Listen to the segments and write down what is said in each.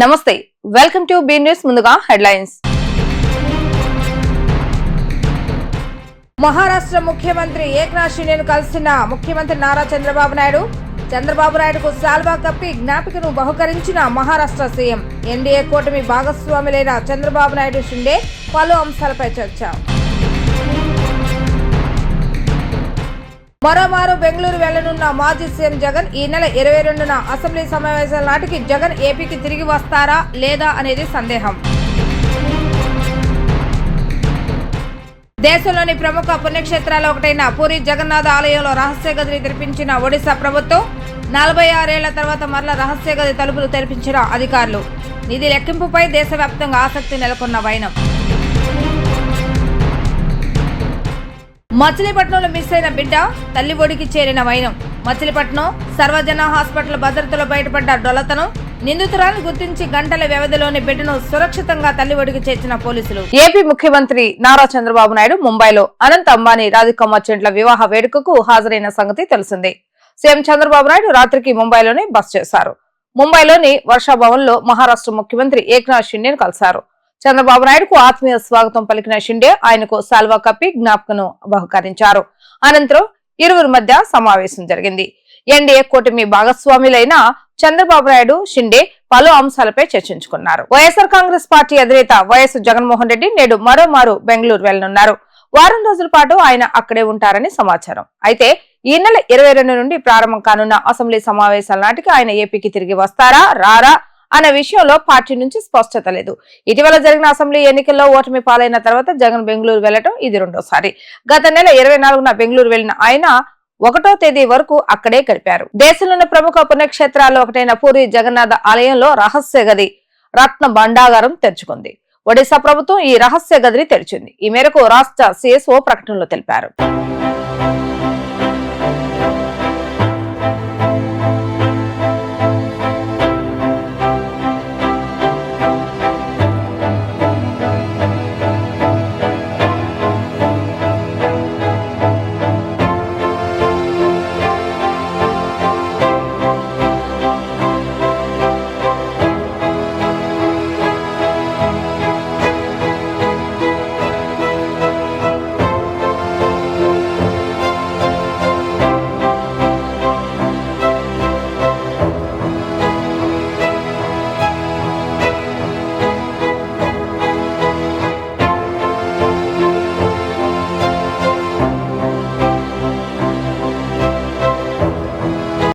నమస్తే welcome to be news. ముందుగా headlines. Maharashtra ముఖ్యమంత్రి ఏక్నాథ్ షిండేను కలిసిన ముఖ్యమంత్రి నారా చంద్రబాబు నాయుడుకు శాల్వా కప్పి జ్ఞాపికను బహుకరించిన మహారాష్ట్ర సీఎం. ఎన్డీఏ కూటమి భాగస్వాములైన చంద్రబాబు నాయుడు షిండే పలు అంశాలపై చర్చ. మరోమారు బెంగళూరు వెళ్లనున్న మాజీ సీఎం జగన్. ఈ నెల 22న అసెంబ్లీ సమావేశాల నాటికి జగన్ ఏపీకి తిరిగి వస్తారా లేదా అనేది సందేహం. దేశంలోని ప్రముఖ పుణ్యక్షేత్రాల్లో ఒకటైన పూరి జగన్నాథ ఆలయంలో రహస్య గదిని తెరిపించిన ఒడిశా ప్రభుత్వం. 46 ఏళ్ల తర్వాత మరల రహస్య గది తలుపులు తెరిపించిన అధికారులు. నిధి లెక్కింపుపై దేశవ్యాప్తంగా ఆసక్తి నెలకొన్న వైనం. మచిలీపట్నంలో మిస్ అయిన బిడ్డ తల్లి ఒడికి చేరిన వైనం. మచిలీపట్నం సర్వజన హాస్పిటల్ భద్రతలో బయటపడ్డ డొలతనం. నిందితురాలను గుర్తించి గంటల వ్యవధిలోని బిడ్డను సురక్షితంగా తల్లి ఒడికి చేర్చిన పోలీసులు. ఏపీ ముఖ్యమంత్రి నారా చంద్రబాబు నాయుడు ముంబైలో అనంత్ అంబానీ రాధికా మర్చెంట్ల వివాహ వేడుకకు హాజరైన సంగతి తెలిసిందే. సీఎం చంద్రబాబు నాయుడు రాత్రికి ముంబైలోనే బస చేశారు. ముంబైలోని వర్షా భవన్ లో మహారాష్ట్ర ముఖ్యమంత్రి ఏక్నాథ్ షిండేను కలిశారు. చంద్రబాబు నాయుడుకు ఆత్మీయ స్వాగతం పలికిన షిండే ఆయనకు సాల్వా కప్పి జ్ఞాపకను బహుకరించారు. అనంతరం ఇరువురి మధ్య సమావేశం జరిగింది. ఎన్డీఏ కూటమి భాగస్వాములైన చంద్రబాబు నాయుడు షిండే పలు అంశాలపై చర్చించుకున్నారు. వైఎస్ఆర్ కాంగ్రెస్ పార్టీ అధినేత వైఎస్ జగన్మోహన్ రెడ్డి నేడు మరోమారు బెంగళూరు వెళ్లనున్నారు. వారం రోజుల పాటు ఆయన అక్కడే ఉంటారని సమాచారం. అయితే ఈ నెల 22 నుండి ప్రారంభం కానున్న అసెంబ్లీ సమావేశాల నాటికి ఆయన ఏపీకి తిరిగి వస్తారా రారా అనే విషయంలో పార్టీ నుంచి స్పష్టత లేదు. ఇటీవల జరిగిన అసెంబ్లీ ఎన్నికల్లో ఓటమి పాలైన తర్వాత జగన్ బెంగళూరు వెళ్లడం ఇది రెండోసారి. గత నెల 24న బెంగళూరు వెళ్లిన ఆయన 1వ తేదీ వరకు అక్కడే గడిపారు. దేశంలోని ప్రముఖ పుణ్యక్షేత్రాల్లో ఒకటైన పూరి జగన్నాథ ఆలయంలో రహస్య గది రత్న భండాగారం తెరుచుకుంది. ఒడిశా ప్రభుత్వం ఈ రహస్య గదిని తెరిచింది. ఈ మేరకు రాష్ట్ర సిఎస్ఓ ప్రకటనలో తెలిపారు.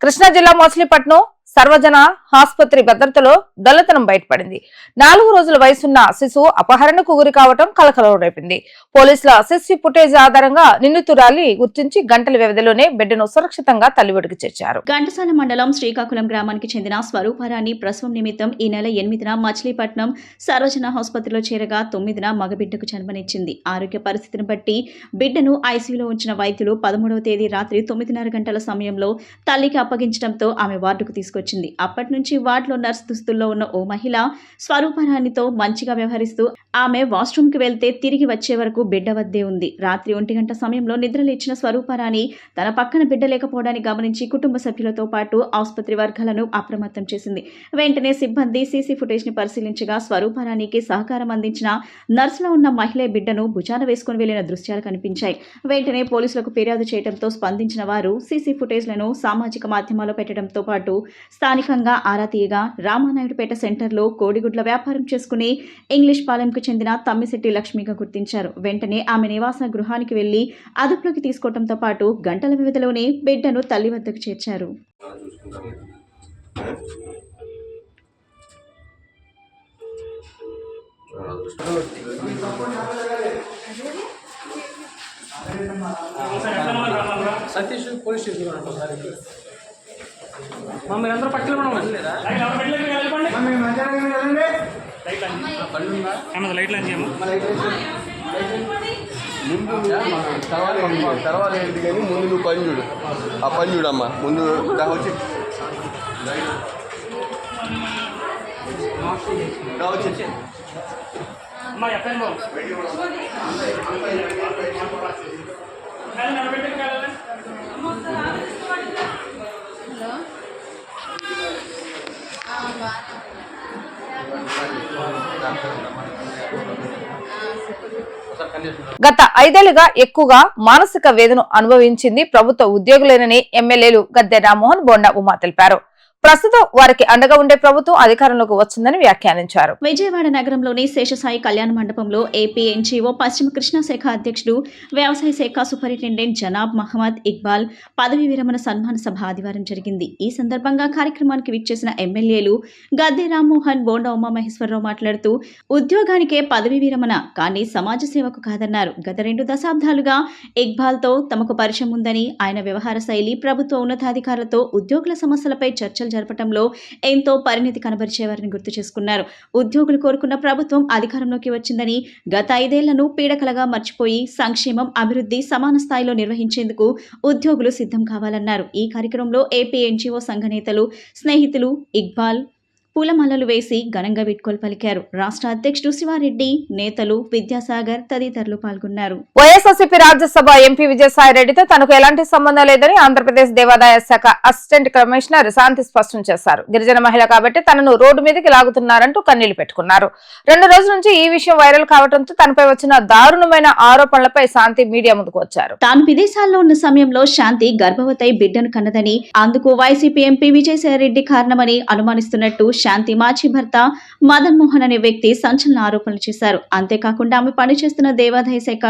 కృష్ణా జిల్లా మచిలీపట్నం సర్వజన ఆసుపత్రి భద్రతలో డొల్లతనం బయటపడింది. 4 రోజుల వయసున్న శిశువు అపహరణకు గురి కావడం కలకలం రేపింది. పోలీసుల సిసి ఫుటేజ్ ఆధారంగా నిందితురాలి గుర్తించి గంటల వ్యవధిలోనే బిడ్డను సురక్షితంగా తల్లిఒడికి చేర్చారు. ఘంటసాల మండలం శ్రీకాకుళం గ్రామానికి చెందిన స్వరూపారాణి ప్రసవం నిమిత్తం ఈ నెల 8న మచిలీపట్నం సర్వజన ఆసుపత్రిలో చేరగా 9న మగబిడ్డకు జన్మనిచ్చింది. ఆరోగ్య పరిస్థితిని బట్టి బిడ్డను ఐసీయూలో ఉంచిన వైద్యులు 13వ తేదీ రాత్రి 9:30 గంటల సమయంలో తల్లికి అప్పగించడంతో ఆమె వార్డుకు తీసుకొచ్చింది. అప్పటి నుంచి వార్డులో నర్స్ దుస్తుల్లో ఉన్న ఓ మహిళ స్వరూపారాణితో మంచిగా వ్యవహరిస్తూ ఆమె వాష్రూమ్ కి వెళ్తే తిరిగి వచ్చే వరకు బిడ్డ వద్దే ఉంది. రాత్రి 1 గంట సమయంలో నిద్రలేచిన స్వరూపారాణి తన పక్కన బిడ్డ లేకపోవడాన్ని గమనించి కుటుంబ సభ్యులతో పాటు ఆసుపత్రి వర్గాలను అప్రమత్తం చేసింది. వెంటనే సిబ్బంది సీసీ ఫుటేజ్ ని పరిశీలించగా స్వరూపారానికి సహకారం అందించిన నర్సులో ఉన్న మహిళ బిడ్డను భుజాన వేసుకుని వెళ్లిన దృశ్యాలు కనిపించాయి. వెంటనే పోలీసులకు ఫిర్యాదు చేయడంతో స్పందించిన వారు సీసీ ఫుటేజ్లను సామాజిక మాధ్యమాల్లో పెట్టడంతో పాటు స్థానికంగా ఆరా తీయగా రామానాయుడుపేట సెంటర్లో కోడిగుడ్ల వ్యాపారం చేసుకుని ఇంగ్లీష్ పాలెంకు చెందిన తమ్మిశెట్టి లక్ష్మిగా గుర్తించారు. వెంటనే ఆమె నివాస గృహానికి వెళ్లి అదుపులోకి తీసుకోవడంతో పాటు గంటల వ్యవధిలోనే బిడ్డను తల్లి వద్దకు చేర్చారు. సతీష్ పోలీస్ స్టేషన్ మీరందరూ పక్కన తర్వాత ఏంటి కానీ ముందు నువ్వు పని చూడు. ఆ పని చూడమ్మా ముందు వచ్చి వచ్చి గత 5 ఏళ్లుగా ఎక్కువగా మానసిక వేదన అనుభవించింది ప్రభుత్వ ఉద్యోగులేనని ఎమ్మెల్యేలు గద్దె రామ్మోహన్ బోండా ఉమా తెలిపారు. ప్రస్తుతం వారికి అండగా ఉండే ప్రభుత్వం అధికారంలోకి వచ్చిందని వ్యాఖ్యానించారు. విజయవాడ నగరంలోని శేషసాయి కళ్యాణ మండపంలో ఏపీ ఎన్జీఓ పశ్చిమ కృష్ణా శాఖ అధ్యక్షుడు వ్యవసాయ శాఖ సూపరింటెండెంట్ జనాబ్ మహమ్మద్ ఇక్బాల్ పదవీ విరమణ సన్మాన సభ ఆదివారం జరిగింది. ఈ సందర్భంగా కార్యక్రమానికి విచ్చేసిన ఎమ్మెల్యేలు గద్దె రామ్మోహన్ బోండా ఉమామహేశ్వరరావు మాట్లాడుతూ ఉద్యోగానికే పదవీ విరమణ కానీ సమాజ సేవకు కాదన్నారు. గత 2 దశాబ్దాలుగా ఇక్బాల్తో తమకు పరిచయం ఉందని, ఆయన వ్యవహార శైలి ప్రభుత్వ ఉన్నతాధికారులతో ఉద్యోగుల సమస్యలపై చర్చలు జరపడంలో ఎంతో పరిణితి కనబరిచేవారని గుర్తు చేసుకున్నారు. ఉద్యోగులు కోరుకున్న ప్రభుత్వం అధికారంలోకి వచ్చిందని, గత 5 ఏళ్లను పీడకలగా మర్చిపోయి సంక్షేమం, అభివృద్ధి సమాన స్థాయిలో నిర్వహించేందుకు ఉద్యోగులు సిద్ధం కావాలన్నారు. ఈ కార్యక్రమంలో ఏపీ ఎన్జీఓ సంఘ నేతలు, స్నేహితులు ఇక్బాల్ పూలమాలలు వేసి ఘనంగా వీడ్కోలు పలికారు. రాష్ట్ర అధ్యక్షుడు శివారెడ్డి, నేతలు విద్యాసాగర్ తదితరులు పాల్గొన్నారు. వైఎస్ఆర్సీపీ రాజ్యసభ ఎంపీ విజయసాయి రెడ్డితో తనకు ఎలాంటి సంబంధం లేదని ఆంధ్రప్రదేశ్ దేవాదాయ శాఖ అసిస్టెంట్ కమిషనర్ శాంతి స్పష్టం చేశారు. గిరిజన మహిళ కాబట్టి తనను రోడ్డు మీదకి లాగుతున్నారంటూ కన్నీళ్లు పెట్టుకున్నారు. 2 రోజుల నుంచి ఈ విషయం వైరల్ కావడంతో తనపై వచ్చిన దారుణమైన ఆరోపణలపై శాంతి మీడియా ముందుకు వచ్చారు. తాను విదేశాల్లో ఉన్న సమయంలో శాంతి గర్భవతి బిడ్డను కన్నదని, అందుకు వైసీపీ ఎంపీ విజయసాయి రెడ్డి కారణమని అనుమానిస్తున్నట్టు శాంతి మాజీ భర్త మదన్ మోహన్ అనే వ్యక్తి సంచలన ఆరోపణలు చేశారు. అంతేకాకుండా ఆమె పనిచేస్తున్న దేవాదాయ శాఖ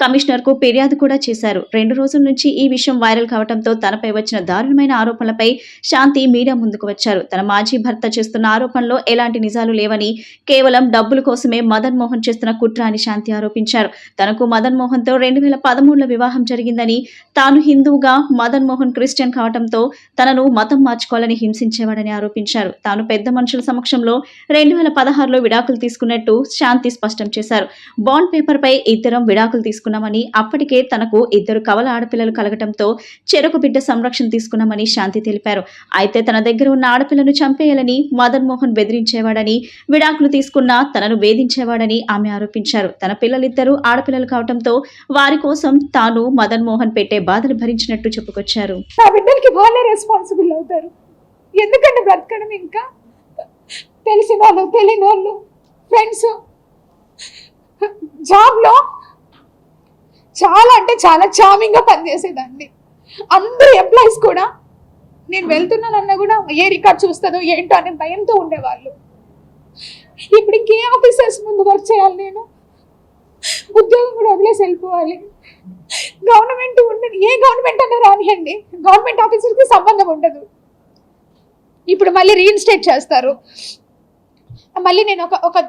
కమిషనర్ కు ఫిర్యాదు కూడా చేశారు. 2 రోజుల నుంచి ఈ విషయం వైరల్ కావడంతో తనపై వచ్చిన దారుణమైన ఆరోపణలపై శాంతి మీడియా ముందుకు వచ్చారు. తన మాజీ భర్త చేస్తున్న ఆరోపణలో ఎలాంటి నిజాలు లేవని, కేవలం డబ్బుల కోసమే మదన్ మోహన్ చేస్తున్న కుట్ర అని శాంతి ఆరోపించారు. తనకు మదన్ మోహన్ తో 2013లో వివాహం జరిగిందని, తాను హిందువుగా మదన్ మోహన్ క్రిస్టియన్ కావడంతో తనను మతం మార్చుకోవాలని హింసించేవాడని ఆరోపించారు. తాను పెద్ద మనుషుల సమక్షంలో 2016లో విడాకులు తీసుకున్నట్టు శాంతి స్పష్టం చేశారు. బాండ్ పేపర్ పై ఇద్దరం విడాకులు తీసుకున్నామని, అప్పటికే తనకు 2 కవల ఆడపిల్లలు కలగటంతో చెరకు బిడ్డ సంరక్షణ తీసుకున్నామని శాంతి తెలిపారు. అయితే తన దగ్గర ఉన్న ఆడపిల్లను చంపేయాలని మదన్ మోహన్ బెదిరించేవాడని, విడాకులు తీసుకున్నా తనను వేధించేవాడని ఆమె ఆరోపించారు. తన పిల్లలిద్దరూ ఆడపిల్లలు కావడంతో వారి కోసం తాను మదన్ మోహన్ పెట్టే బాధలు భరించినట్టు చెప్పుకొచ్చారు. నా బిడ్డలకి వాళ్ళే రెస్పాన్సిబుల్ అవుతారు. ఎందుకంటే బ్రతకడం ఇంకా తెలిసిన వాళ్ళు, తెలియని వాళ్ళు, ఫ్రెండ్స్, జాబ్లో చాలా అంటే చాలా చామింగ్గా పనిచేసేదాన్ని. అందరు ఎంప్లాయీస్ కూడా నేను వెళ్తున్నానన్నా కూడా ఏ రికార్డ్ చూస్తుందో ఏంటో అనే భయంతో ఉండేవాళ్ళు. ఇప్పుడు ఇంకే ఆఫీసర్స్ ముందు వర్క్ చేయాలి, నేను ఉద్యోగం కూడా వదిలేసి వెళ్ళిపోవాలి. గవర్నమెంట్ ఉండదు, ఏ గవర్నమెంట్ అన్నా రానియండి, గవర్నమెంట్ ఆఫీసర్కి సంబంధం ఉండదు. ఇప్పుడు మళ్ళీ రీఇన్స్టేట్ చేస్తారు. మళ్ళీ నేను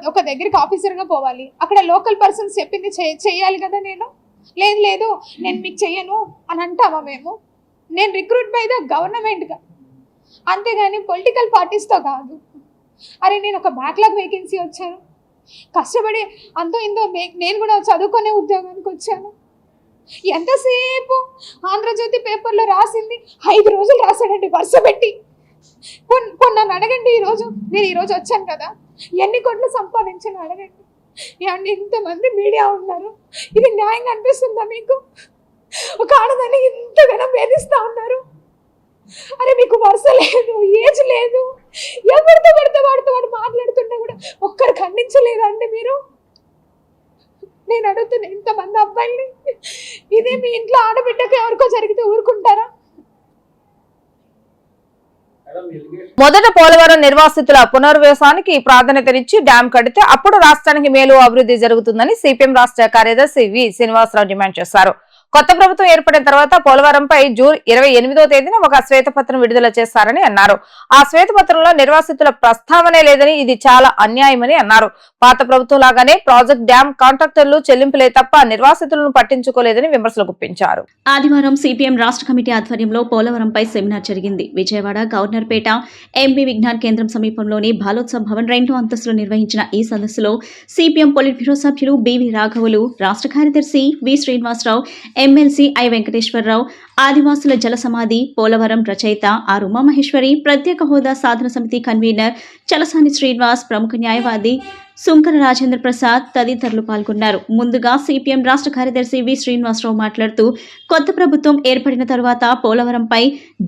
ఒక దగ్గరికి ఆఫీసర్గా పోవాలి, అక్కడ లోకల్ పర్సన్స్ చెప్పింది చేయాలి కదా. లేదు నేను మీకు చెయ్యను అని అంటామా మేము? నేను రిక్రూట్ బై ద గవర్నమెంట్గా, అంతేగాని పొలిటికల్ పార్టీస్తో కాదు. అరే నేను ఒక బ్యాక్లాగ్ వేకెన్సీ వచ్చాను, కష్టపడి అంతో ఇంతో నేను కూడా చదువుకునే ఉద్యోగానికి వచ్చాను. ఎంతసేపు ఆంధ్రజ్యోతి పేపర్లో రాసింది 5 రోజులు రాశాడండి వరుస పెట్టి. నన్ను అడగండి, నేను ఈరోజు వచ్చాను కదా, ఎన్ని కోట్లు సంపాదించాను అడగండి. ఏమండి, ఇంతమంది మీడియా ఉన్నారు, ఇది న్యాయంగా అనిపిస్తుందా మీకు? ఒక ఆడదాన్ని ఇంతగానో వేధిస్తూ ఉన్నారు. అరే మీకు వరుస లేదు, ఏజ్ లేదు, ఎవరితో పడితే వాడు మాట్లాడుతుంటే కూడా ఒక్కరు ఖండించలేదండి మీరు? నేను అడుగుతున్నా ఇంతమంది అబ్బాయిల్ని, ఇదే మీ ఇంట్లో ఆడబిడ్డకు ఎవరికో జరిగితే ఊరుకుంటారా? మొదట పోలవరం నిర్వాసితుల పునర్వాసానికి ప్రాధాన్యతనిచ్చి డ్యాం కడితే అప్పుడు రాష్ట్రానికి మేలు, అభివృద్ధి జరుగుతుందని సిపిఎం రాష్ట్ర కార్యదర్శి వి శ్రీనివాసరావు డిమాండ్ చేశారు. కొత్త ప్రభుత్వం ఏర్పడిన తర్వాత పోలవరంపై జూన్ 28వ తేదీన ఒక శ్వేతపత్రం విడుదల చేస్తారని అన్నారు. ఆ శ్వేతపత్రంలో నిర్వాసితుల ప్రస్తావనే లేదని, ఇది చాలా అన్యాయమని అన్నారు. పాత ప్రభుత్వం లాగానే ప్రాజెక్ట్ డ్యాం కాంట్రాక్టర్లు చెల్లింపులే తప్ప నిర్వాసితులను పట్టించుకోలేదని విమర్శలు గుప్పించారు. ఆదివారం సిపిఎం రాష్ట్ర కమిటీ ఆధ్వర్యంలో పోలవరంపై సెమినార్ జరిగింది. విజయవాడ గవర్నర్పేట ఎంబీ విజ్ఞాన్ కేంద్రం సమీపంలోని బాలోత్సవ్ భవన్ 2వ అంతస్తులో నిర్వహించిన ఈ సదస్సులో సిపిఎం పొలిట్ బ్యూరో సభ్యులు బివి రాఘవులు, రాష్ట్ర కార్యదర్శి వి శ్రీనివాసరావు, ఎమ్మెల్సీ ఐ వెంకటేశ్వరరావు, ఆదివాసుల జల సమాధి పోలవరం రచయిత ఆర్ ఉమామహేశ్వరి, ప్రత్యేక హోదా సాధన సమితి కన్వీనర్ చలసాని శ్రీనివాస్, ప్రముఖ న్యాయవాది సుంకర రాజేంద్ర ప్రసాద్ తదితరులు పాల్గొన్నారు. ముందుగా సిపిఎం రాష్ట్ర కార్యదర్శి వి శ్రీనివాసరావు మాట్లాడుతూ కొత్త ప్రభుత్వం ఏర్పడిన తరువాత పోలవరంపై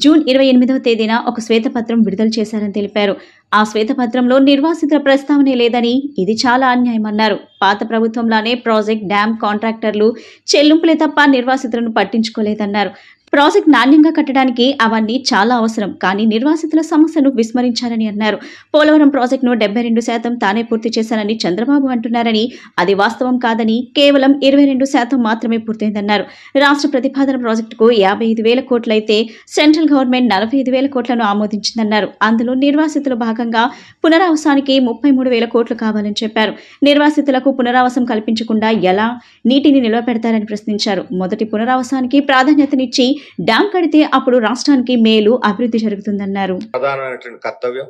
జూన్ 28వ తేదీన ఒక శ్వేతపత్రం విడుదల చేశారని తెలిపారు. ఆ శ్వేతపత్రంలో నిర్వాసితుల ప్రస్తావనే లేదని, ఇది చాలా అన్యాయమన్నారు. పాత ప్రభుత్వంలానే ప్రాజెక్ట్, డ్యాం కాంట్రాక్టర్లు చెల్లింపులే తప్ప నిర్వాసితులను పట్టించుకోలేదన్నారు. ప్రాజెక్ట్ నాణ్యంగా కట్టడానికి అవన్నీ చాలా అవసరం, కానీ నిర్వాసితుల సమస్యను విస్మరించారని అన్నారు. పోలవరం ప్రాజెక్టును 72% తానే పూర్తి చేశానని చంద్రబాబు అంటున్నారని, అది వాస్తవం కాదని, కేవలం 22% మాత్రమే పూర్తయిందన్నారు. రాష్ట్ర ప్రతిపాదన ప్రాజెక్టుకు 55,000 కోట్లయితే సెంట్రల్ గవర్నమెంట్ 45,000 కోట్లను ఆమోదించిందన్నారు. అందులో నిర్వాసితులు భాగంగా పునరావాసానికి 33,000 కోట్లు కావాలని చెప్పారు. నిర్వాసితులకు పునరావాసం కల్పించకుండా ఎలా నీటిని నిల్వ పెడతారని ప్రశ్నించారు. మొదటి పునరావాసానికి ప్రాధాన్యతనిచ్చి డ్యాం కడితే అప్పుడు రాష్ట్రానికి మేలు, అభివృద్ధి జరుగుతుందన్నారు. ప్రధానమైనటువంటి కర్తవ్యం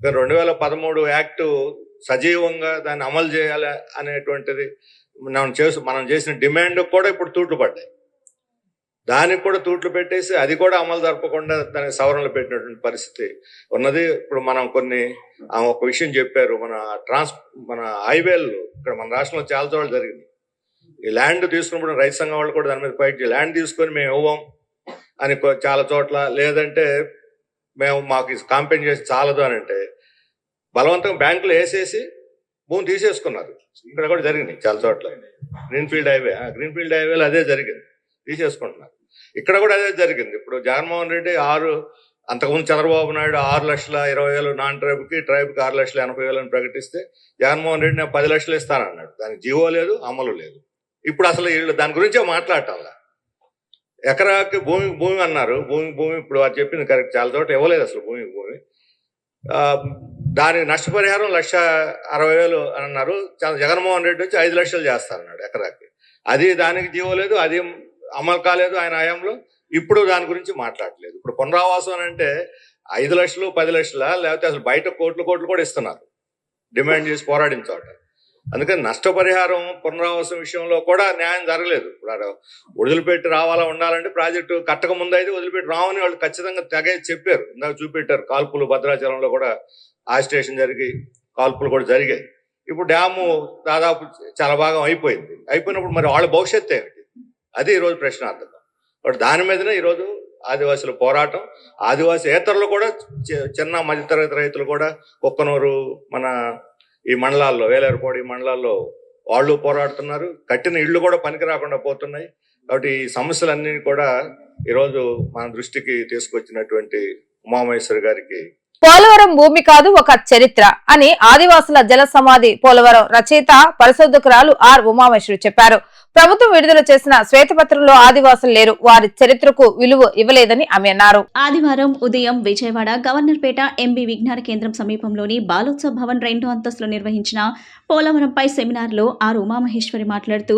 2013 యాక్ట్ సజీవంగా దాన్ని అమలు చేయాలి అనేటువంటిది మనం చేసిన డిమాండ్ కూడా ఇప్పుడు తూట్లు పడ్డాయి. దానికి కూడా తూట్లు పెట్టేసి అది కూడా అమలు జరపకుండా దానికి సవరణలు పెట్టినటువంటి పరిస్థితి ఉన్నది. ఇప్పుడు మనం ఒక విషయం చెప్పారు, మన హైవేలు ఇక్కడ మన రాష్ట్రంలో చాలా చోట్ల జరిగింది. ఈ ల్యాండ్ తీసుకున్నప్పుడు రైతు సంఘం వాళ్ళు కూడా దాని మీద ఫైట్ చేయాలి. ల్యాండ్ తీసుకొని మేము ఇవ్వం అని చాలా చోట్ల, లేదంటే మాకు కాంపెన్సేషన్ చాలదు అని అంటే బలవంతంగా బ్యాంకులు వేసేసి భూమి తీసేసుకున్నారు. ఇక్కడ కూడా జరిగింది చాలా చోట్ల. గ్రీన్ఫీల్డ్ హైవేలో అదే జరిగింది, తీసేసుకుంటున్నారు. ఇక్కడ కూడా అదే జరిగింది. ఇప్పుడు జగన్మోహన్ రెడ్డి అంతకుముందు చంద్రబాబు నాయుడు 6,20,000 నాన్ ట్రైబ్కి 6,80,000 అని ప్రకటిస్తే జగన్మోహన్ రెడ్డి నేను 10 లక్షలు ఇస్తానన్నాడు. దానికి జీవో లేదు, అమలు లేదు. ఇప్పుడు అసలు వీళ్ళు దాని గురించే మాట్లాడాల. ఎకరాకి భూమి అన్నారు. భూమి ఇప్పుడు అది చెప్పింది కరెక్ట్, చాలా చోట ఇవ్వలేదు అసలు భూమి. దాని నష్టపరిహారం 1,60,000 అని అన్నారు. జగన్మోహన్ రెడ్డి వచ్చి 5 లక్షలు చేస్తారన్నాడు ఎకరాకి. దానికి జీవో లేదు, అది అమలు కాలేదు ఆయన హయాంలో. ఇప్పుడు దాని గురించి మాట్లాడలేదు. ఇప్పుడు పునరావాసం అంటే 5 లక్షలు 10 లక్షల, లేకపోతే అసలు బయట కోట్లు కూడా ఇస్తున్నారు డిమాండ్ చేసి పోరాడిన చోట. అందుకని నష్టపరిహారం పునరావాసం విషయంలో కూడా న్యాయం జరగలేదు. ఇప్పుడు వదిలిపెట్టి ఉండాలంటే ప్రాజెక్టు కట్టక ముందు అయితే వదిలిపెట్టి రావని వాళ్ళు ఖచ్చితంగా తెగ చెప్పారు. ఇందాక చూపెట్టారు కాల్పులు, భద్రాచలంలో కూడా ఆ స్టేషన్ కాల్పులు కూడా జరిగాయి. ఇప్పుడు డ్యాము దాదాపు చాలా భాగం అయిపోయినప్పుడు మరి వాళ్ళ భవిష్యత్తు ఏమిటి? అది ఈరోజు ప్రశ్నార్థకం. కాబట్టి దాని మీదనే ఈరోజు ఆదివాసుల పోరాటం. ఆదివాసేతరులు కూడా చిన్న మధ్యతరగతి రైతులు కూడా కుక్కనూరు, మన ఈ మండలాల్లో, వేలేరుపాడు ఈ మండలాల్లో వాళ్ళు పోరాడుతున్నారు. కట్టిన ఇళ్లు కూడా పనికి రాకుండా పోతున్నాయి. కాబట్టి ఈ సమస్యలన్నీ కూడా ఈరోజు మన దృష్టికి తీసుకొచ్చినటువంటి ఉమామహేశ్వరి గారికి పోలవరం భూమి కాదు ఒక చరిత్ర అని ఆదివాసుల జల సమాధి పోలవరం రచయిత పరిశోధకురాలు ఆర్ ఉమామహేశ్వరి చెప్పారు. ప్రభుత్వం విడుదల చేసిన శ్వేతపత్రంలో ఆదివాసులు లేరు, వారి చరిత్రకు విలువ ఇవ్వలేదని ఆమె అన్నారు. ఆదివారం ఉదయం విజయవాడ గవర్నర్పేట ఎంబీ విజ్ఞాన కేంద్రం సమీపంలోని బాలోత్సవ్ భవన్ 2వ అంతస్తులో నిర్వహించిన పోలవరంపై సెమినార్లో ఆర్ ఉమామహేశ్వరి మాట్లాడుతూ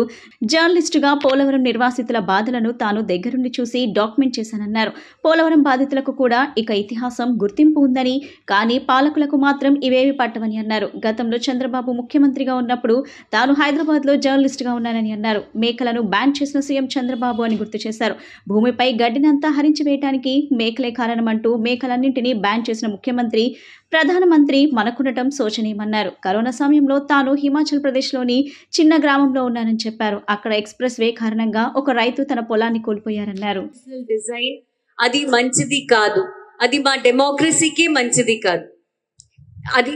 జర్నలిస్టుగా పోలవరం నిర్వాసితుల బాధలను తాను దగ్గరుండి చూసి డాక్యుమెంట్ చేశానన్నారు. పోలవరం బాధితులకు కూడా ఇక ఇతిహాసం, గుర్తింపు ఉందని, కానీ పాలకులకు మాత్రం ఇవేవి పట్టవని అన్నారు. గతంలో చంద్రబాబు ముఖ్యమంత్రిగా ఉన్నప్పుడు తాను హైదరాబాద్ లో జర్నలిస్టుగా ఉన్నానని అన్నారు. మేకలను బ్యాన్ చేసిన సీఎం చంద్రబాబు అని గుర్తు చేశారు. భూమిపై గడ్డినంతా హరించి వేయడానికి మేకలే కారణమంటూ మేకలన్నింటినీ బ్యాన్ చేసిన ముఖ్యమంత్రి, ప్రధానమంత్రి మనకుండటం శోచనీయమన్నారు. కరోనా సమయంలో తాను హిమాచల్ ప్రదేశ్లోని చిన్న గ్రామంలో ఉన్నానని చెప్పారు. అక్కడ ఎక్స్ప్రెస్ వే కారణంగా ఒక రైతు తన పొలాన్ని కోల్పోయారన్నారు. డిజైన్ అది మంచిది కాదు, అది మా డెమోక్రసీకి మంచిది కాదు. అది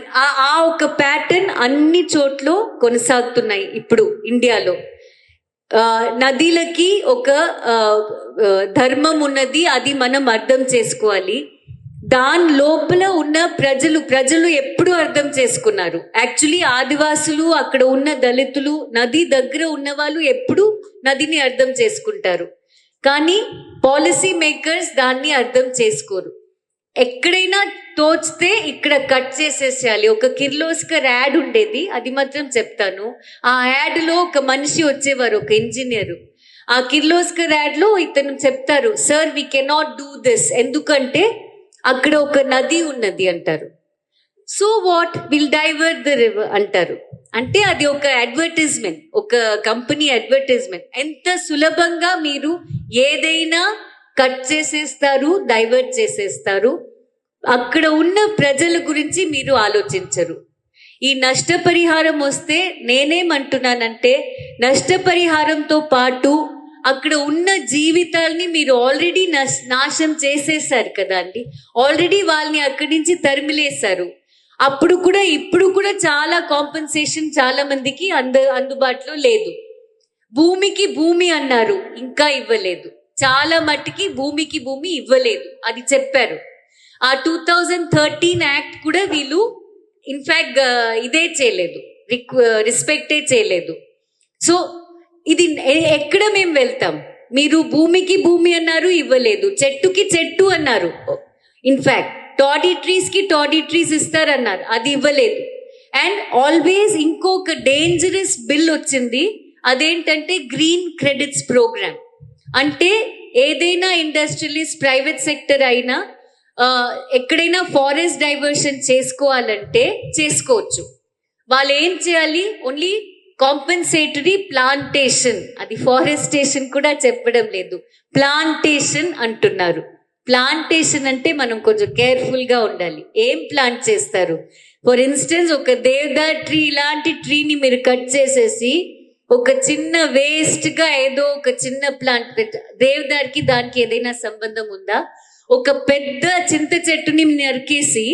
ఆ ఒక ప్యాటర్న్ అన్ని చోట్ల కొనసాగుతున్నాయి ఇప్పుడు ఇండియాలో. నదులకి ఒక ధర్మం ఉన్నది, అది మనం అర్థం చేసుకోవాలి. దాని లోపల ఉన్న ప్రజలు ఎప్పుడు అర్థం చేసుకున్నారు. యాక్చువల్లీ ఆదివాసులు, అక్కడ ఉన్న దళితులు, నది దగ్గర ఉన్న వాళ్ళు ఎప్పుడు నదిని అర్థం చేసుకుంటారు. కానీ పాలసీ మేకర్స్ దాన్ని అర్థం చేసుకోరు. ఎక్కడైనా తోచితే ఇక్కడ కట్ చేసేసేయాలి. ఒక కిర్లోస్కర్ యాడ్ ఉండేది, అది మాత్రం చెప్తాను. ఆ యాడ్లో ఒక మనిషి వచ్చేవారు, ఒక ఇంజనీర్. ఆ కిర్లోస్కర్ యాడ్లో ఇతను చెప్తారు, sir we cannot do this, ఎందుకంటే అక్కడ ఒక నది ఉన్నది అంటారు. So what, will divert the river అంటారు. అంటే అది ఒక అడ్వర్టైజ్మెంట్, ఒక కంపెనీ అడ్వర్టైజ్మెంట్. ఎంత సులభంగా మీరు ఏదైనా కట్ చేసేస్తారు, డైవర్ట్ చేసేస్తారు. అక్కడ ఉన్న ప్రజల గురించి మీరు ఆలోచించరు. ఈ నష్టపరిహారం వస్తే నేనేమంటున్నానంటే, నష్టపరిహారంతో పాటు అక్కడ ఉన్న జీవితాల్ని మీరు ఆల్రెడీ నాశనం చేసేసారు కదా అండి. ఆల్రెడీ వాళ్ళని అక్కడి నుంచి తరిమిలేశారు. అప్పుడు కూడా ఇప్పుడు కూడా చాలా కాంపెన్సేషన్ చాలా మందికి అందుబాటులో లేదు. భూమికి భూమి అన్నారు, ఇంకా ఇవ్వలేదు. చాలా మట్టికి భూమికి భూమి ఇవ్వలేదు, అది చెప్పారు. ఆ 2013 యాక్ట్ కూడా వీళ్ళు ఇన్ఫాక్ట్ ఇదే చేయలేదు, రెస్పెక్టే చేయలేదు. సో ఇది ఎక్కడ మేము వెళ్తాం? మీరు భూమికి భూమి అన్నారు, ఇవ్వలేదు. చెట్టుకి చెట్టు అన్నారు, ఇన్ఫాక్ట్ టాడీ ట్రీస్ ఇస్తారన్నారు, అది ఇవ్వలేదు. అండ్ ఆల్వేస్ ఇంకొక డేంజరస్ బిల్ వచ్చింది, అదేంటంటే గ్రీన్ క్రెడిట్స్ ప్రోగ్రామ్. అంటే ఏదైనా ఇండస్ట్రియలిస్ట్, ప్రైవేట్ సెక్టర్ అయినా ఎక్కడైనా ఫారెస్ట్ డైవర్షన్ చేసుకోవాలంటే చేసుకోవచ్చు. వాళ్ళు ఏం చేయాలి? ఓన్లీ కాంపెన్సేటరీ ప్లాంటేషన్, అది ఫారెస్టేషన్ కూడా చెప్పడం లేదు, ప్లాంటేషన్ అంటున్నారు. ప్లాంటేషన్ అంటే మనం కొంచెం కేర్ఫుల్గా ఉండాలి. ఏం ప్లాంట్ చేస్తారు? ఫర్ ఇన్స్టెన్స్ ఒక దేవదార్ ట్రీ లాంటి ట్రీని మీరు కట్ చేసేసి ఒక చిన్న వేస్ట్గా ఏదో ఒక చిన్న ప్లాంట్ దేవదార్కి దానికి ఏదైనా సంబంధం ఉందా? ఒక పెద్ద చింత చెట్టుని నరికేసి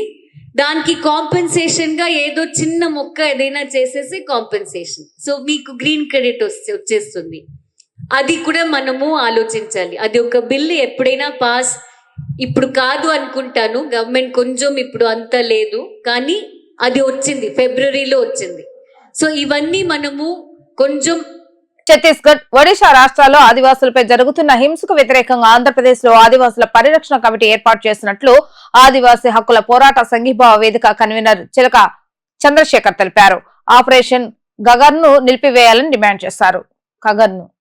దానికి కాంపెన్సేషన్ గా ఏదో చిన్న మొక్క ఏదైనా చేసేసి కాంపెన్సేషన్. సో మీకు గ్రీన్ క్రెడిట్ వచ్చేస్తుంది. అది కూడా మనము ఆలోచించాలి. అది ఒక బిల్ ఎప్పుడైనా పాస్, ఇప్పుడు కాదు అనుకుంటాను, గవర్నమెంట్ కొంచెం ఇప్పుడు అంత లేదు, కానీ అది వచ్చింది, ఫిబ్రవరిలో వచ్చింది. సో ఇవన్నీ మనము కొంచెం. ఛత్తీస్గఢ్, ఒడిశా రాష్ట్రాల్లో ఆదివాసులపై జరుగుతున్న హింసకు వ్యతిరేకంగా ఆంధ్రప్రదేశ్ లో ఆదివాసుల పరిరక్షణ కమిటీ ఏర్పాటు చేసినట్లు ఆదివాసీ హక్కుల పోరాట సంఘీభావ వేదిక కన్వీనర్ చిలక చంద్రశేఖర్ తెలిపారు. ఆపరేషన్ గగన్ ను నిలిపివేయాలని డిమాండ్ చేశారు.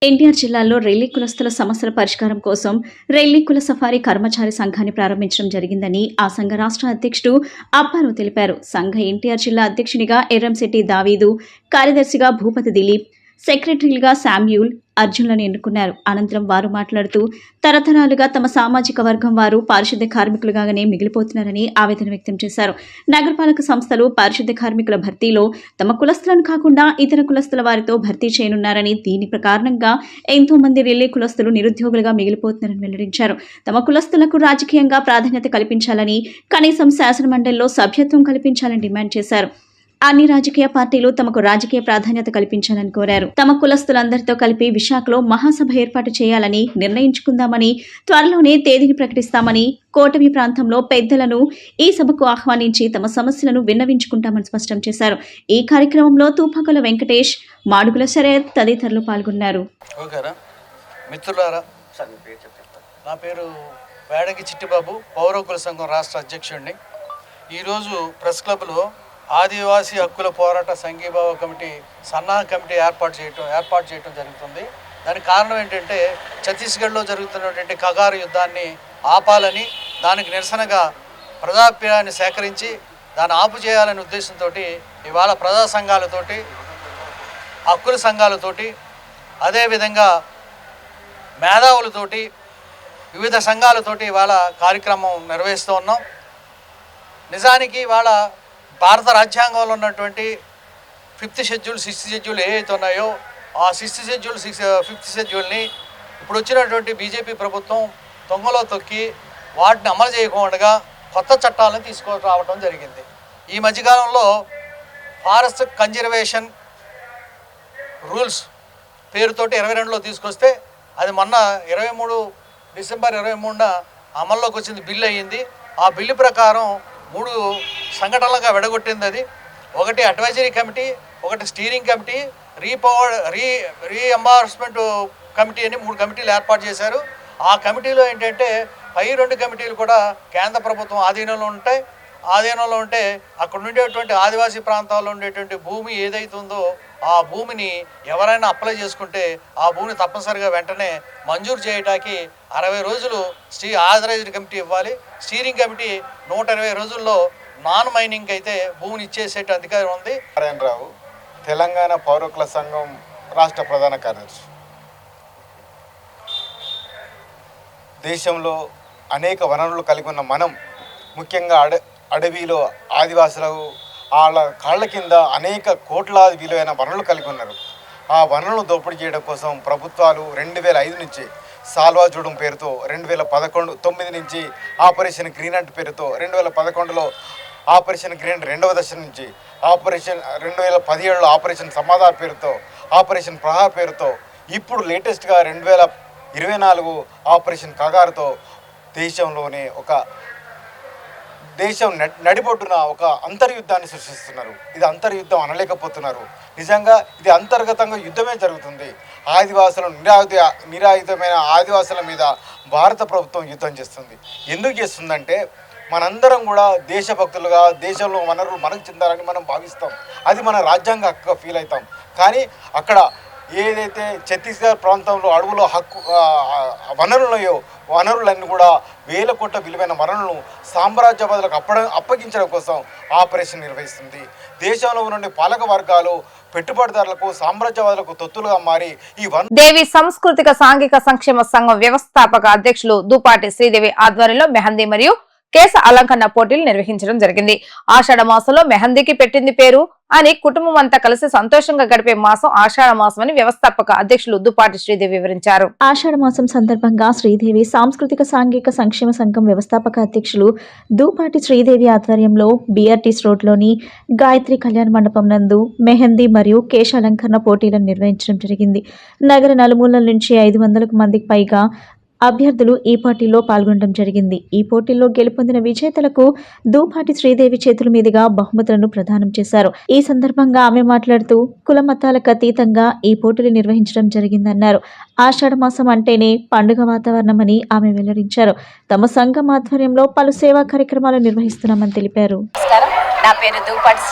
ఎన్టీఆర్ జిల్లాలో రెల్లి కులస్తుల సమస్యల పరిష్కారం కోసం రెల్లి కుల సఫారీ కర్మచారి సంఘాన్ని ప్రారంభించడం జరిగిందని ఆ సంఘ రాష్ట్ర అధ్యక్షుడు అప్పారావు తెలిపారు. సంఘ ఎన్టీఆర్ జిల్లా అధ్యక్షునిగా ఎర్రంశెట్టి దావీదు, కార్యదర్శిగా భూపతి దిలీప్, సెక్రటరీలుగా శామ్యూల్, అర్జున్లను ఎన్నుకున్నారు. అనంతరం వారు మాట్లాడుతూ తరతరాలుగా తమ సామాజిక వర్గం వారు పారిశుద్ధ్య కార్మికులుగానే మిగిలిపోతున్నారని ఆవేదన వ్యక్తం చేశారు. నగరపాలక సంస్థలు పారిశుద్ధ్య కార్మికుల భర్తీలో తమ కులస్తులను కాకుండా ఇతర కులస్తుల వారితో భర్తీ చేయనున్నారని, దీని కారణంగా ఎంతో మంది రెల్లి కులస్తులు నిరుద్యోగులుగా మిగిలిపోతున్నారని వెల్లడించారు. తమ కులస్తులకు రాజకీయంగా ప్రాధాన్యత కల్పించాలని, కనీసం శాసనమండలిలో సభ్యత్వం కల్పించాలని డిమాండ్ చేశారు. అన్ని రాజకీయ పార్టీలు తమకు రాజకీయ ప్రాధాన్యత కల్పించాలని కోరారు. తమ కులస్తులందరితో కలిపి విశాఖలో మహాసభ ఏర్పాటు చేయాలని నిర్ణయించుకుందామని, త్వరలోనే తేదీని ప్రకటిస్తామని, కోటమి ప్రాంతంలో పెద్దలను ఈ సభకు ఆహ్వానించి తమ సమస్యలను విన్నవించుకుంటామని స్పష్టం చేశారు. ఈ కార్యక్రమంలో తూపాకుల వెంకటేష్, మాడుగుల శరత్ తదితరులు పాల్గొన్నారు. మిత్రులారా, నా పేరు వేడంగి చిట్టిబాబు, పౌరకుల సంఘం రాష్ట్ర అధ్యక్షుడిని. ఈరోజు ప్రెస్ క్లబ్లో ఆదివాసీ హక్కుల పోరాట సంఘీభావ కమిటీ సన్నాహ కమిటీ ఏర్పాటు చేయడం జరుగుతుంది. దానికి కారణం ఏంటంటే, ఛత్తీస్గఢ్లో జరుగుతున్నటువంటి కగారు యుద్ధాన్ని ఆపాలని, దానికి నిరసనగా ప్రజాభిప్రాయాన్ని సేకరించి దాన్ని ఆపు చేయాలనే ఉద్దేశంతో ఇవాళ ప్రజా సంఘాలతోటి, హక్కుల సంఘాలతోటి, అదేవిధంగా మేధావులతోటి, వివిధ సంఘాలతోటి ఇవాళ కార్యక్రమం నిర్వహిస్తూ ఉన్నాం. నిజానికి ఇవాళ భారత రాజ్యాంగంలో ఉన్నటువంటి 5th షెడ్యూల్, 6th షెడ్యూల్ ఏవైతే ఉన్నాయో, ఆ 6th షెడ్యూల్, 5th షెడ్యూల్ని ఇప్పుడు వచ్చినటువంటి బీజేపీ ప్రభుత్వం తొంగలో తొక్కి వాటిని అమలు చేయకుండా కొత్త చట్టాలను తీసుకురావడం జరిగింది. ఈ మధ్యకాలంలో ఫారెస్ట్ కన్జర్వేషన్ రూల్స్ పేరుతోటి 22లో తీసుకొస్తే, అది మొన్న డిసెంబర్ 23న అమల్లోకి వచ్చింది, బిల్లు అయ్యింది. ఆ బిల్లు ప్రకారం 3 సంఘటనలుగా విడగొట్టింది. అది ఒకటి అడ్వైజరీ కమిటీ, ఒకటి స్టీరింగ్ కమిటీ, రీఎంబర్స్మెంట్ కమిటీ అని 3 కమిటీలు ఏర్పాటు చేశారు. ఆ కమిటీలో ఏంటంటే, పై 2 కమిటీలు కూడా కేంద్ర ప్రభుత్వం ఆధీనంలో ఉంటే అక్కడ ఉండేటువంటి ఆదివాసీ ప్రాంతాల్లో ఉండేటువంటి భూమి ఏదైతే ఉందో ఆ భూమిని ఎవరైనా అప్లై చేసుకుంటే ఆ భూమిని తప్పనిసరిగా వెంటనే మంజూరు చేయడానికి 60 రోజులు ఆథరైజ్డ్ కమిటీ ఇవ్వాలి. స్టీరింగ్ కమిటీ 120 రోజుల్లో నాన్ మైనింగ్ అయితే భూమిని ఇచ్చేసే అధికారం ఉంది. నారాయణరావు, తెలంగాణ పౌరకుల సంఘం రాష్ట్ర ప్రధాన కార్యదర్శి. దేశంలో అనేక వనరులు కలిగి ఉన్న మనం ముఖ్యంగా అడవిలో ఆదివాసులకు వాళ్ళ కాళ్ళ కింద అనేక కోట్లాది విలువైన వనరులు కలిగి ఉన్నారు. ఆ వనరులను దోపిడీ చేయడం కోసం ప్రభుత్వాలు 2005 నుంచి సాల్వాజూడం పేరుతో 2011 నుంచి ఆపరేషన్ గ్రీన్ హంట్ పేరుతో 2011లో ఆపరేషన్ గ్రీన్ రెండవ దశ నుంచి 2017లో ఆపరేషన్ సమాధార్ పేరుతో ఆపరేషన్ ప్రహార్ పేరుతో ఇప్పుడు లేటెస్ట్గా 2024 ఆపరేషన్ కగారుతో దేశంలోనే దేశం నడిబొడ్డున ఒక అంతర్యుద్ధాన్ని సృష్టిస్తున్నారు. ఇది అంతర్యుద్ధం అనలేకపోతున్నారు. నిజంగా ఇది అంతర్గతంగా యుద్ధమే జరుగుతుంది. ఆదివాసులను నిరాయుధమైన ఆదివాసుల మీద భారత ప్రభుత్వం యుద్ధం చేస్తుంది. ఎందుకు చేస్తుందంటే మనందరం కూడా దేశభక్తులుగా దేశంలో వనరులు మనకు చెందాలని మనం భావిస్తాం. అది మన రాజ్యాంగ హక్కుగా ఫీల్ అవుతాం. కానీ అక్కడ ఏదైతే ఛత్తీస్గఢ్ ప్రాంతంలో అడవులో వనరులన్నీ కూడా వేల కోట్ల విలువైన వనరులను సామ్రాజ్యవాదులకు అప్పగించడం కోసం ఆపరేషన్ నిర్వహిస్తుంది. దేశంలో ఉన్న పాలక వర్గాలు పెట్టుబడిదారులకు సామ్రాజ్యవాదులకు తొత్తులుగా మారి దేవి సాంస్కృతిక సాంఘిక సంక్షేమ సంఘం వ్యవస్థాపక అధ్యక్షులు దుపాటి శ్రీదేవి ఆధ్వర్యంలో మెహందీ మరియు కేశ అలంకరణ పోటీలు నిర్వహించడం జరిగింది. ఆషాఢ మాసంలో మెహందీకి పెట్టింది పేరు అని కుటుంబం అంతా కలిసి సంతోషంగా గడిపే మాసం ఆషాఢ మాసం అని వ్యవస్థాపక అధ్యక్షులు దుపాటి శ్రీదేవి వివరించారు. ఆషాఢ మాసం సందర్భంగా శ్రీదేవి సాంస్కృతిక సాంఘిక సంక్షేమ సంఘం వ్యవస్థాపక అధ్యక్షులు దుపాటి శ్రీదేవి ఆధ్వర్యంలో BRTS రోడ్లోని గాయత్రి కళ్యాణ మండపం నందు మెహందీ మరియు కేశ అలంకరణ పోటీలను నిర్వహించడం జరిగింది. నగర నలుమూలల నుంచి 500 మందికి పైగా అభ్యర్థులు ఈ పోటీల్లో పాల్గొనడం జరిగింది. ఈ పోటీల్లో గెలుపొందిన విజేతలకు దుపాటి శ్రీదేవి చేతుల మీదుగా బహుమతులను ప్రదానం చేశారు. ఈ సందర్భంగా ఆమె మాట్లాడుతూ కుల మతాలకు అతీతంగా ఈ పోటీలు నిర్వహించడం జరిగిందన్నారు. ఆషాఢ మాసం అంటేనే పండుగ వాతావరణమని ఆమె వెల్లడించారు. తమ సంఘం ఆధ్వర్యంలో పలు సేవా కార్యక్రమాలు నిర్వహిస్తున్నామని తెలిపారు. నా పేరు దుపాటి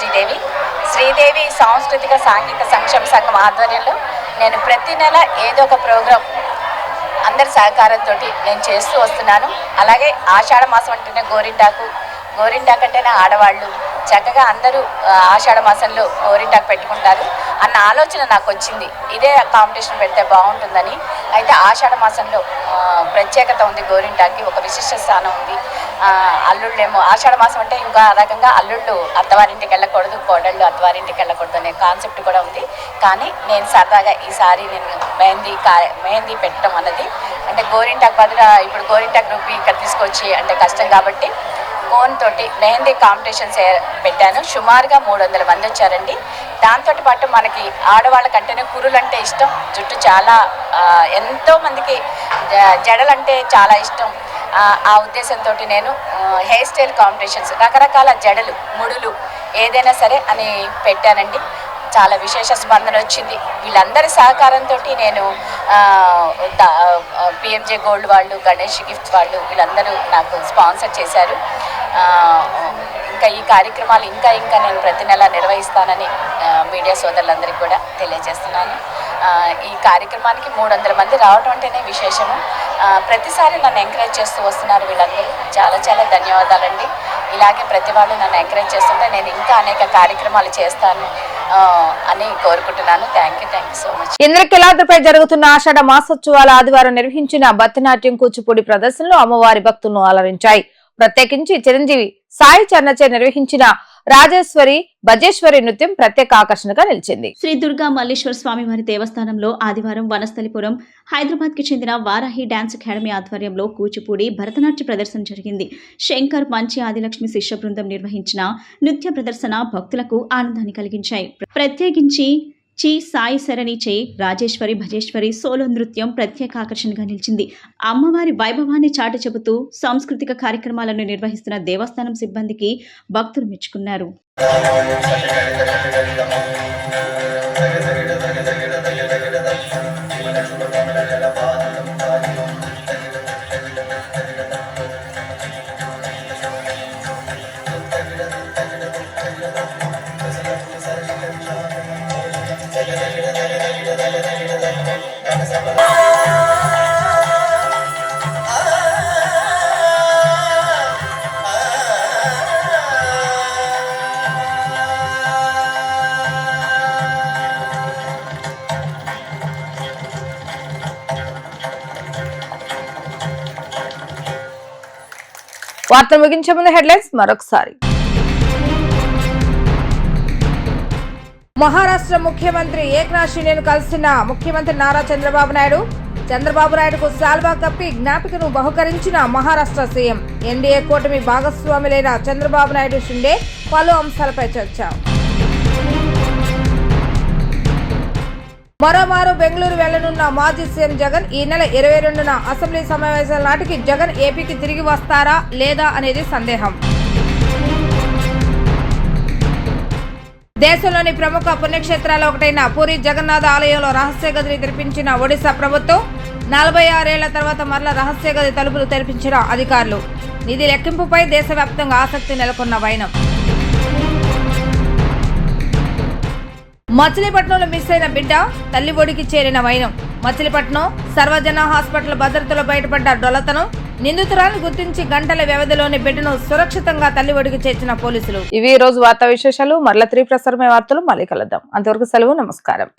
శ్రీదేవి సాంస్కృతిక సాంఘిక సంక్షేమ సంఘం ఆధ్వర్యంలో నేను ప్రతి నెల ఏదో ఒక ప్రోగ్రాం అందరి సహకారంతో నేను చేస్తూ వస్తున్నాను. అలాగే ఆషాఢ మాసం అంటేనే గోరింటాకు అంటేనే ఆడవాళ్ళు చక్కగా అందరూ ఆషాఢ మాసంలో గోరింటాకు పెట్టుకుంటారు అన్న ఆలోచన నాకు వచ్చింది. ఇదే కాంపిటీషన్ పెడితే బాగుంటుందని. అయితే ఆషాఢ మాసంలో ప్రత్యేకత ఉంది. గోరింటాకి ఒక విశిష్ట స్థానం ఉంది. అల్లుళ్ళేమో ఆషాఢ మాసం అంటే ఇంకా రకంగా అల్లుళ్ళు అత్తవారింటికి వెళ్ళకూడదు, కోడళ్ళు అత్తవారింటికి వెళ్ళకూడదు అనే కాన్సెప్ట్ కూడా ఉంది. కానీ నేను సరదాగా ఈసారి నేను మెహందీ పెట్టడం అన్నది అంటే గోరింటాకు బదులు ఇప్పుడు గోరింటాకు రూపీ ఇక్కడ తీసుకొచ్చి అంటే కష్టం కాబట్టి కోన్ తోటి మెహందీ కాంపిటీషన్స్ పెట్టాను. సుమారుగా 300 మంది వచ్చారండి. దాంతో పాటు మనకి ఆడవాళ్ళ కంటేనే కురులు అంటే ఇష్టం, జుట్టు చాలా ఎంతో మందికి జడలంటే చాలా ఇష్టం. ఆ ఉద్దేశంతో నేను హెయిర్ స్టైల్ కాంపిటీషన్స్ రకరకాల జడలు ముడులు ఏదైనా సరే అని పెట్టానండి. చాలా విశేష స్పందన వచ్చింది. వీళ్ళందరి సహకారంతో నేను PMJ గోల్డ్ వాళ్ళు, గణేష్ గిఫ్ట్స్ వాళ్ళు వీళ్ళందరూ నాకు స్పాన్సర్ చేశారు. ఇంకా ఈ కార్యక్రమాలు ఇంకా నేను ప్రతి నెల నిర్వహిస్తానని మీడియా సోదరులందరికీ కూడా తెలియజేస్తున్నాను. ఈ కార్యక్రమానికి 300 మంది రావడం అంటేనే విశేషము. ప్రతిసారి నన్ను ఎంకరేజ్ చేస్తూ వస్తున్నారు వీళ్ళందరూ. చాలా చాలా ధన్యవాదాలండి. ఇలాగే ప్రతి వాళ్ళు నన్ను ఎంకరేజ్ చేస్తుంటే నేను ఇంకా అనేక కార్యక్రమాలు చేస్తాను అని కోరుకుంటున్నాను. Thank you so much. ఇంద్రకీలాద్రిపై జరుగుతున్న ఆషాఢ మాసోత్సవాల ఆదివారం నిర్వహించిన భరతనాట్యం కూచిపూడి ప్రదర్శనలు అమ్మవారి భక్తులను అలరించాయి. ప్రత్యేకించి చిరంజీవి సాయి చరణచే నిర్వహించిన రాజేశ్వరి భజేశ్వరి నృత్యం ప్రత్యేక ఆకర్షణగా నిలిచింది. శ్రీ దుర్గా మల్లేశ్వర స్వామివారి దేవస్థానంలో ఆదివారం వనస్థలిపురం హైదరాబాద్ కి చెందిన వారాహి డాన్స్ అకాడమీ ఆధ్వర్యంలో కూచిపూడి భరతనాట్య ప్రదర్శన జరిగింది. శంకర్ మంచి ఆదిలక్ష్మి శిష్య బృందం నిర్వహించిన నృత్య ప్రదర్శన భక్తులకు ఆనందాన్ని కలిగించాయి. ప్రత్యేకించి సాయి శరణి చే రాజేశ్వరి భజేశ్వరి సోలో నృత్యం ప్రత్యేక ఆకర్షణగా నిలిచింది. అమ్మవారి వైభవాన్ని చాటి చెబుతూ సాంస్కృతిక కార్యక్రమాలను నిర్వహిస్తున్న దేవస్థానం సిబ్బందికి భక్తులు మెచ్చుకున్నారు. వార్తలు ముగించే ముందు హెడ్లైన్స్ మరొకసారి. మహారాష్ట్ర ముఖ్యమంత్రి ఏక్నాథ్ షిండేను కలిసిన ముఖ్యమంత్రి నారా చంద్రబాబు నాయుడు. చంద్రబాబు నాయుడుకు శాల్వా కప్పి జ్ఞాపికను బహుకరించిన మహారాష్ట్ర సీఎం. ఎన్డీఏ కూటమి భాగస్వాములైన చంద్రబాబు నాయుడు షిండే పలు అంశాలపై చర్చ. మరోమారు బెంగళూరు వెళ్లనున్న మాజీ సీఎం జగన్. ఈ నెల 22న అసెంబ్లీ సమావేశాల నాటికి జగన్ ఏపీకి తిరిగి వస్తారా లేదా అనేది సందేహం. దేశంలోని ప్రముఖ పుణ్యక్షేత్రాల్లో ఒకటైన పూరి జగన్నాథ ఆలయంలో రహస్య గదిని తెరిపించిన ఒడిశా ప్రభుత్వం. 46 ఏళ్ల తర్వాత మరల రహస్య గది తలుపులు తెరిపించిన అధికారులు. నిధి లెక్కింపుపై దేశవ్యాప్తంగా ఆసక్తి నెలకొన్న వైనం. మచిలీపట్నంలో మిస్ అయిన బిడ్డ, తల్లి ఒడికి చేరిన వైనం. మచిలీపట్నం సర్వజన హాస్పిటల్ భద్రతలో బయటపడ్డ డొలతనం. నిందితురాలను గుర్తించి గంటల వ్యవధిలోని బిడ్డను సురక్షితంగా తల్లి ఒడికి చేర్చిన పోలీసులు. ఇవి ఈ రోజు వార్తా విశేషాలు. మరల 3 ప్రసారమైన వార్తలు మళ్ళీ కలుద్దాం. అంతవరకు సెలవు. నమస్కారం.